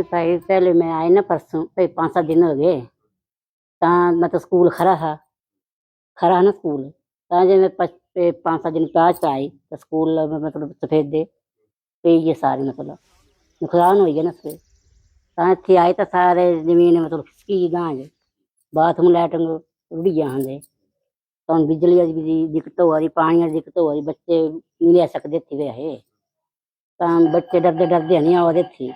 भाई पहले मैं आई ना परसों भाई 5-7 दिन हो गए मतलब स्कूल खरा है ना स्कूल जो मैं 5-7 दिन बाद आई तो स्कूल मतलब सफेदे पे ये सारे मतलब नुकसान हो गया ना उसपे इतनी आई तो सारे जमीन मतलब खिसकी गांज बाथरूम लैटरिन रुड़ी जाते तो बिजली की दिक्कत हो रही पानी की दिक्कत हो रही बच्चे नहीं ले सकते थे है बच्चे डरते डरते नहीं आते थे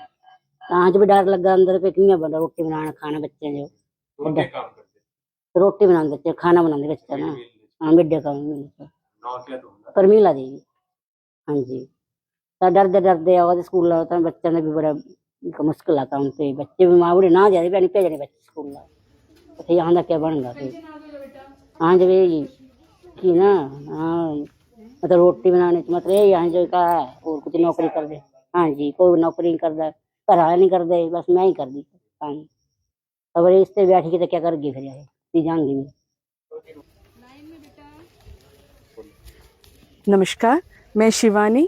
भी डर लगा अंदर पे कियां बना रोटी बनाना खाना बच्चे जो रोटी बनाते बच्चे खाना बनाते बच्चे ना हाँ मिड डे परमीला देवी हाँ जी तो डरते डरते आवा स्कूल तो बच्चों ने भी बड़ा मुश्किल आता उनसे बच्चे भी माँ बूढ़े ना जाते नहीं भेजने बच्चे स्कूल तो यहाँ का क्या बनेगा फिर हाँ जब ये कि ना हाँ मतलब रोटी बनाने मतलब ये यहाँ जो का है और कुछ नौकरी कर दे हाँ जी कोई नौकरी नहीं करता घर वाला नहीं करते बस मैं ही कर दी काम अब इस पे बैठी की तो क्या करगी फिर यही जाऊंगी मैं। नमस्कार, मैं शिवानी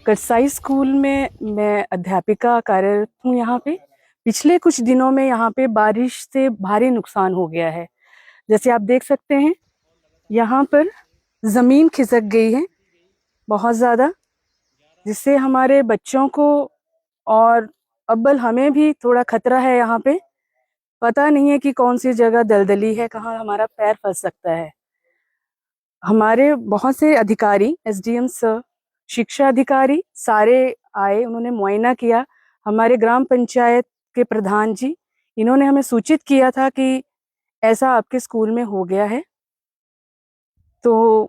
कटसाई स्कूल में मैं अध्यापिका कार्यरत हूँ। यहाँ पे पिछले कुछ दिनों में यहाँ पे बारिश से भारी नुकसान हो गया है। जैसे आप देख सकते हैं यहाँ पर ज़मीन खिसक गई है बहुत ज़्यादा, जिससे हमारे बच्चों को और अव्वल हमें भी थोड़ा खतरा है। यहाँ पे पता नहीं है कि कौन सी जगह दलदली है, कहाँ हमारा पैर फंस सकता है। हमारे बहुत से अधिकारी, एसडीएम सर, शिक्षा अधिकारी सारे आए, उन्होंने मुआयना किया। हमारे ग्राम पंचायत के प्रधान जी, इन्होंने हमें सूचित किया था कि ऐसा आपके स्कूल में हो गया है। तो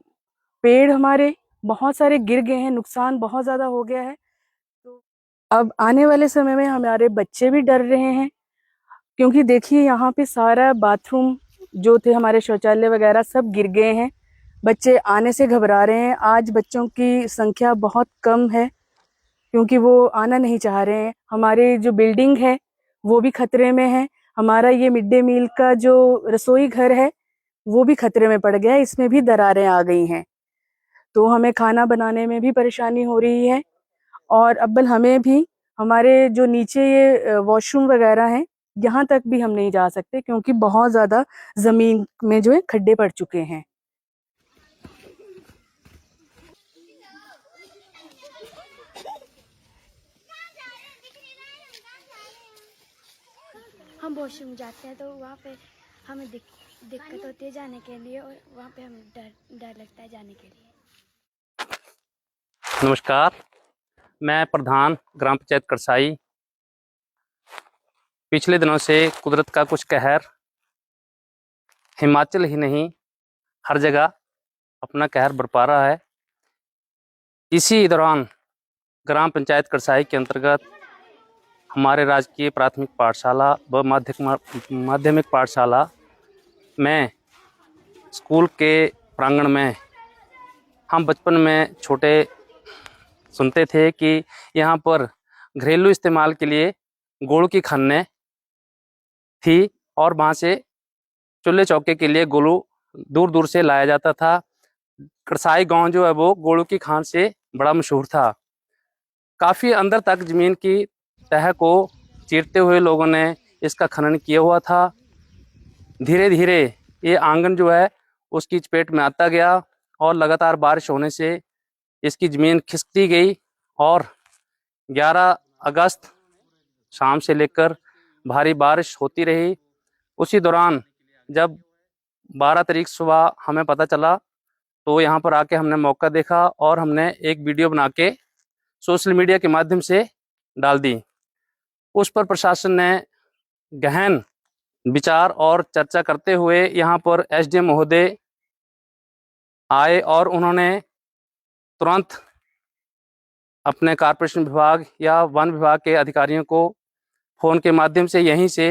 पेड़ हमारे बहुत सारे गिर गए हैं, नुकसान बहुत ज़्यादा हो गया है। तो अब आने वाले समय में हमारे बच्चे भी डर रहे हैं, क्योंकि देखिए यहाँ पे सारा बाथरूम जो थे हमारे शौचालय वगैरह सब गिर गए हैं। बच्चे आने से घबरा रहे हैं। आज बच्चों की संख्या बहुत कम है क्योंकि वो आना नहीं चाह रहे हैं। हमारी जो बिल्डिंग है वो भी खतरे में है। हमारा ये मिड डे मील का जो रसोई घर है वो भी खतरे में पड़ गया है, इसमें भी दरारें आ गई हैं। तो हमें खाना बनाने में भी परेशानी हो रही है और अव्वल हमें भी हमारे जो नीचे ये वॉशरूम वगैरह हैं यहाँ तक भी हम नहीं जा सकते क्योंकि बहुत ज़्यादा ज़मीन में जो है खड्डे पड़ चुके हैं। हम वॉशरूम जाते हैं तो वहाँ पे हमें दिक्कत होती है जाने के लिए और वहाँ पे हमें डर लगता है जाने के लिए। नमस्कार, मैं प्रधान ग्राम पंचायत कटसाई। पिछले दिनों से कुदरत का कुछ कहर हिमाचल ही नहीं हर जगह अपना कहर बरपा रहा है। इसी दौरान ग्राम पंचायत कटसाई के अंतर्गत हमारे राजकीय प्राथमिक पाठशाला व माध्यमिक पाठशाला में स्कूल के प्रांगण में हम बचपन में छोटे सुनते थे कि यहाँ पर घरेलू इस्तेमाल के लिए गोलू की खन्ने थी और वहाँ से चूल्हे चौके के लिए गोलू दूर दूर से लाया जाता था। कटसाई गांव जो है वो गोलू की खान से बड़ा मशहूर था। काफ़ी अंदर तक ज़मीन की तह को चीरते हुए लोगों ने इसका खनन किया हुआ था। धीरे धीरे ये आंगन जो है उसकी चपेट में आता गया और लगातार बारिश होने से इसकी ज़मीन खिसकती गई और 11 अगस्त शाम से लेकर भारी बारिश होती रही। उसी दौरान जब 12 तारीख सुबह हमें पता चला तो यहाँ पर आके हमने मौका देखा और हमने एक वीडियो बना के सोशल मीडिया के माध्यम से डाल दी। उस पर प्रशासन ने गहन विचार और चर्चा करते हुए यहाँ पर एसडीएम महोदय आए और उन्होंने तुरंत अपने कॉर्पोरेशन विभाग या वन विभाग के अधिकारियों को फ़ोन के माध्यम से यहीं से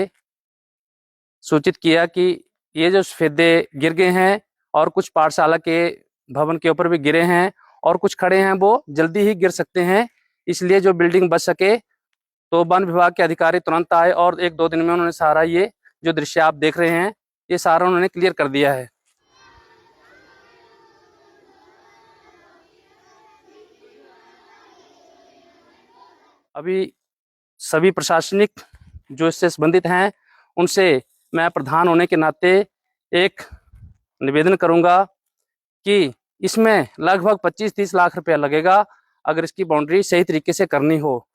सूचित किया कि ये जो सफेदे गिर गए हैं और कुछ पाठशाला के भवन के ऊपर भी गिरे हैं और कुछ खड़े हैं वो जल्दी ही गिर सकते हैं, इसलिए जो बिल्डिंग बच सके तो वन विभाग के अधिकारी तुरंत आए और 1-2 दिन में उन्होंने सारा ये जो दृश्य आप देख रहे हैं ये सारा उन्होंने क्लियर कर दिया है। अभी सभी प्रशासनिक जो इससे संबंधित हैं उनसे मैं प्रधान होने के नाते एक निवेदन करूंगा कि इसमें लगभग 25-30 लाख रुपया लगेगा अगर इसकी बाउंड्री सही तरीके से करनी हो।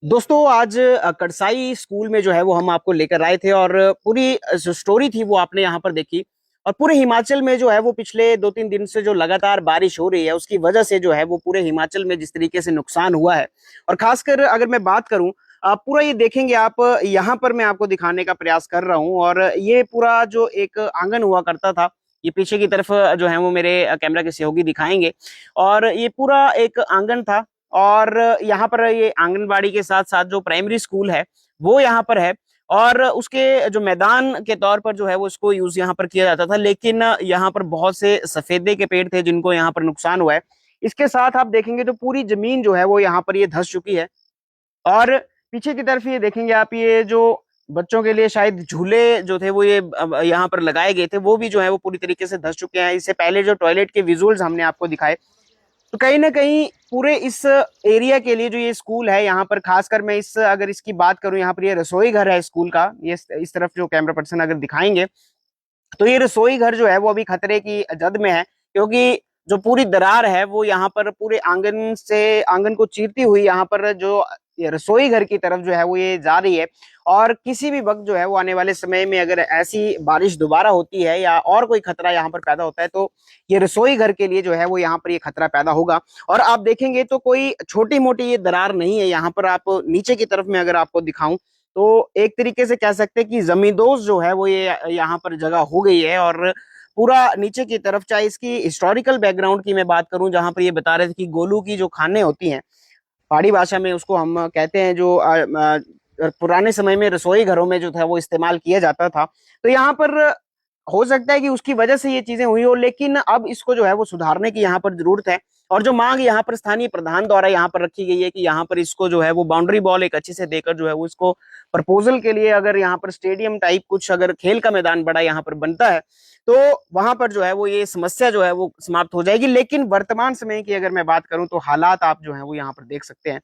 दोस्तों आज कड़साई स्कूल में जो है वो हम आपको लेकर आए थे और पूरी जो स्टोरी थी वो आपने यहाँ पर देखी। और पूरे हिमाचल में जो है वो पिछले 2-3 दिन से जो लगातार बारिश हो रही है उसकी वजह से जो है वो पूरे हिमाचल में जिस तरीके से नुकसान हुआ है, और खासकर अगर मैं बात करूं आप पूरा ये देखेंगे आप यहाँ पर मैं आपको दिखाने का प्रयास कर रहा हूँ। और ये पूरा जो एक आंगन हुआ करता था, ये पीछे की तरफ जो है वो मेरे कैमरा के सहयोगी दिखाएंगे, और ये पूरा एक आंगन था। और यहाँ पर ये आंगनबाड़ी के साथ साथ जो प्राइमरी स्कूल है वो यहाँ पर है, और उसके जो मैदान के तौर पर जो है वो इसको यूज यहाँ पर किया जाता था। लेकिन यहाँ पर बहुत से सफेदे के पेड़ थे जिनको यहाँ पर नुकसान हुआ है। इसके साथ आप देखेंगे तो पूरी जमीन जो है वो यहाँ पर ये धंस चुकी है। और पीछे की तरफ ये देखेंगे आप, ये जो बच्चों के लिए शायद झूले जो थे वो ये यहाँ पर लगाए गए थे वो भी जो है वो पूरी तरीके से धंस चुके हैं। इससे पहले जो टॉयलेट के विजुअल्स हमने आपको दिखाए, तो कहीं ना कहीं पूरे इस एरिया के लिए जो ये स्कूल है यहाँ पर, खासकर मैं अगर इसकी बात करूं, यहाँ पर ये रसोई घर है स्कूल का। ये इस तरफ जो कैमरा पर्सन अगर दिखाएंगे तो ये रसोई घर जो है वो अभी खतरे की जद में है, क्योंकि जो पूरी दरार है वो यहाँ पर पूरे आंगन को चीरती हुई यहाँ पर जो ये रसोई घर की तरफ जो है वो ये जा रही है। और किसी भी वक्त जो है वो आने वाले समय में अगर ऐसी बारिश दोबारा होती है या और कोई खतरा यहाँ पर पैदा होता है तो ये रसोई घर के लिए जो है वो यहाँ पर ये खतरा पैदा होगा। और आप देखेंगे तो कोई छोटी मोटी ये दरार नहीं है। यहाँ पर आप नीचे की तरफ में अगर आपको दिखाऊं तो एक तरीके से कह सकते हैं कि जमींदोज जो है वो ये यहाँ पर जगह हो गई है। और पूरा नीचे की तरफ, चाहे इसकी हिस्टोरिकल बैकग्राउंड की मैं बात करूं, जहां पर ये बता रहे थे कि गोलू की जो खाने होती हैं, पहाड़ी भाषा में उसको हम कहते हैं, जो पुराने समय में रसोई घरों में जो था वो इस्तेमाल किया जाता था। तो यहाँ पर हो सकता है कि उसकी वजह से ये चीजें हुई हो, लेकिन अब इसको जो है वो सुधारने की यहाँ पर जरूरत है। और जो मांग यहाँ पर स्थानीय प्रधान द्वारा यहाँ पर रखी गई है कि यहाँ पर इसको जो है वो बाउंड्री बॉल एक अच्छे से देकर जो है वो इसको प्रपोजल के लिए अगर यहाँ पर स्टेडियम टाइप कुछ अगर खेल का मैदान बड़ा यहाँ पर बनता है तो वहां पर जो है वो ये समस्या जो है वो समाप्त हो जाएगी। लेकिन वर्तमान समय की अगर मैं बात करूं तो हालात आप जो है वो यहाँ पर देख सकते हैं।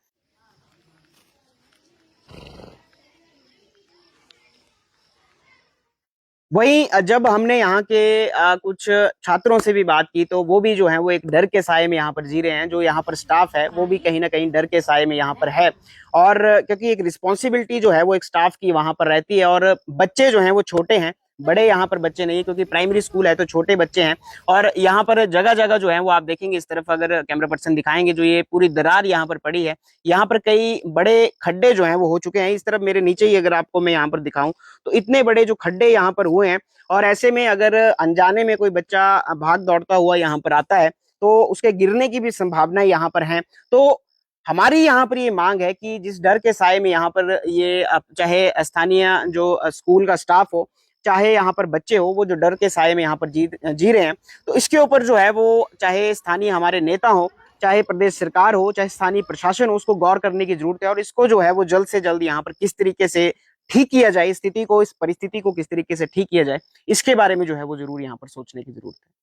वहीं जब हमने यहाँ के कुछ छात्रों से भी बात की तो वो भी जो है वो एक डर के साए में यहाँ पर जी रहे हैं। जो यहाँ पर स्टाफ है वो भी कहीं ना कहीं डर के साए में यहाँ पर है, और क्योंकि एक रिस्पॉन्सिबिलिटी जो है वो एक स्टाफ की वहां पर रहती है। और बच्चे जो हैं वो छोटे हैं, बड़े यहाँ पर बच्चे नहीं, क्योंकि प्राइमरी स्कूल है तो छोटे बच्चे हैं। और यहाँ पर जगह जगह जो है वो आप देखेंगे, इस तरफ अगर कैमरा पर्सन दिखाएंगे, जो ये पूरी दरार यहाँ पर पड़ी है, यहाँ पर कई बड़े खड्डे जो हैं वो हो चुके हैं। इस तरफ मेरे नीचे ही अगर आपको मैं यहाँ पर दिखाऊं तो इतने बड़े जो खड्डे यहाँ पर हुए हैं। और ऐसे में अगर अनजाने में कोई बच्चा भाग दौड़ता हुआ यहाँ पर आता है तो उसके गिरने की भी संभावना यहाँ पर है। तो हमारी यहाँ पर ये मांग है कि जिस डर के साए में यहाँ पर ये चाहे स्थानीय जो स्कूल का स्टाफ हो, चाहे यहाँ पर बच्चे हो, वो जो डर के साए में यहाँ पर जी रहे हैं, तो इसके ऊपर जो है वो चाहे स्थानीय हमारे नेता हो, चाहे प्रदेश सरकार हो, चाहे स्थानीय प्रशासन हो, उसको गौर करने की जरूरत है। और इसको जो है वो जल्द से जल्द यहाँ पर किस तरीके से ठीक किया जाए, स्थिति को, इस परिस्थिति को किस तरीके से ठीक किया जाए, इसके बारे में जो है वो जरूर यहाँ पर सोचने की जरूरत है।